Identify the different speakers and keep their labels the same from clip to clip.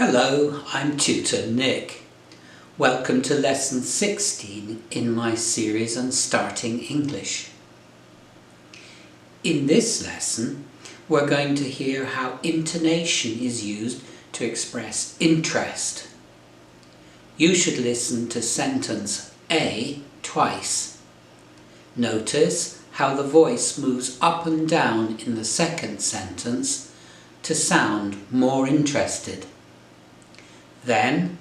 Speaker 1: Hello, I'm Tutor Nick. Welcome to lesson 16 in my series on starting English. In this lesson, we're going to hear how intonation is used to express interest. You should listen to sentence A twice. Notice how the voice moves up and down in the second sentence to sound more interested. Then,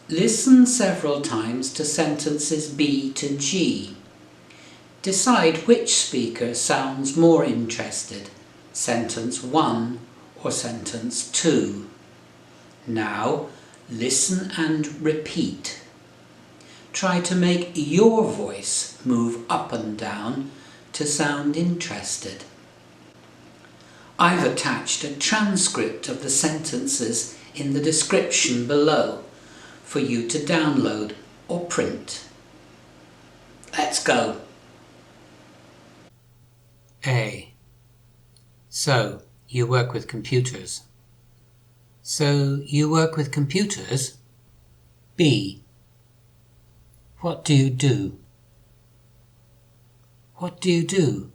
Speaker 1: listen several times to sentences B to G. Decide which speaker sounds more interested, sentence 1 or sentence 2. Now, listen and repeat. Try to make your voice move up and down to sound interested. I've attached a transcript of the sentences in the description below for you to download or print. Let's go.
Speaker 2: A. So, you work with computers. So, you work with computers? B. What do you do? What do you do?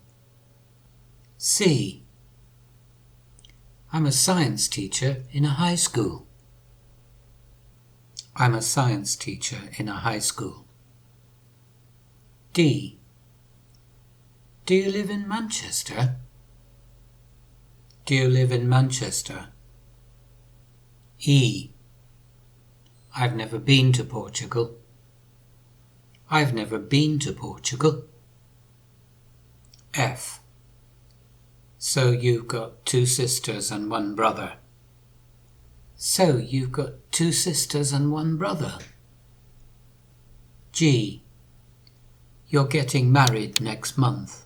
Speaker 2: C. I'm a science teacher in a high school. I'm a science teacher in a high school. D. Do you live in Manchester? Do you live in Manchester? E. I've never been to Portugal. I've never been to Portugal. F. So you've got 2 sisters and 1 brother. So you've got 2 sisters and 1 brother. G. You're getting married next month.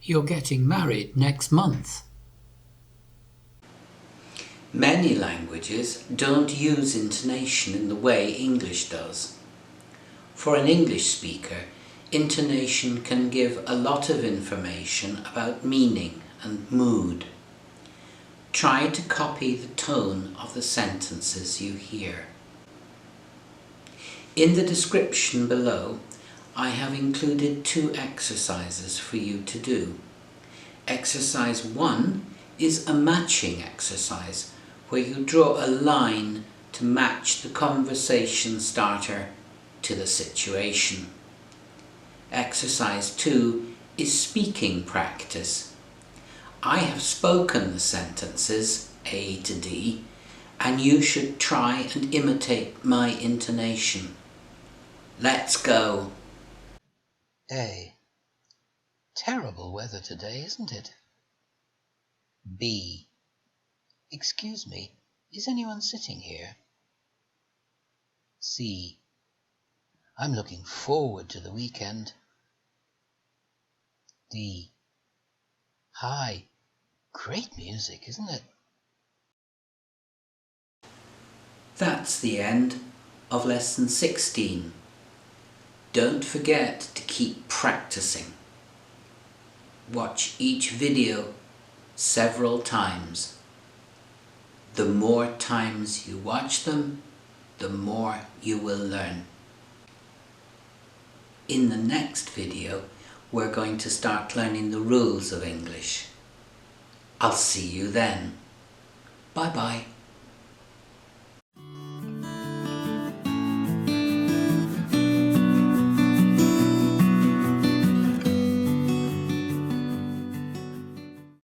Speaker 2: You're getting married next month.
Speaker 1: Many languages don't use intonation in the way English does. For an English speaker, intonation can give a lot of information about meaning and mood. Try to copy the tone of the sentences you hear. In the description below, I have included 2 exercises for you to do. Exercise 1 is a matching exercise where you draw a line to match the conversation starter to the situation. Exercise 2 is speaking practice. I have spoken the sentences A to D, and you should try and imitate my intonation. Let's go.
Speaker 3: A. Terrible weather today, isn't it? B. Excuse me, is anyone sitting here? C. I'm looking forward to the weekend. D. Hi, great music, isn't it?
Speaker 1: That's the end of lesson 16. Don't forget to keep practicing. Watch each video several times. The more times you watch them, the more you will learn. In the next video, we're going to start learning the rules of English. I'll see you then. Bye-bye.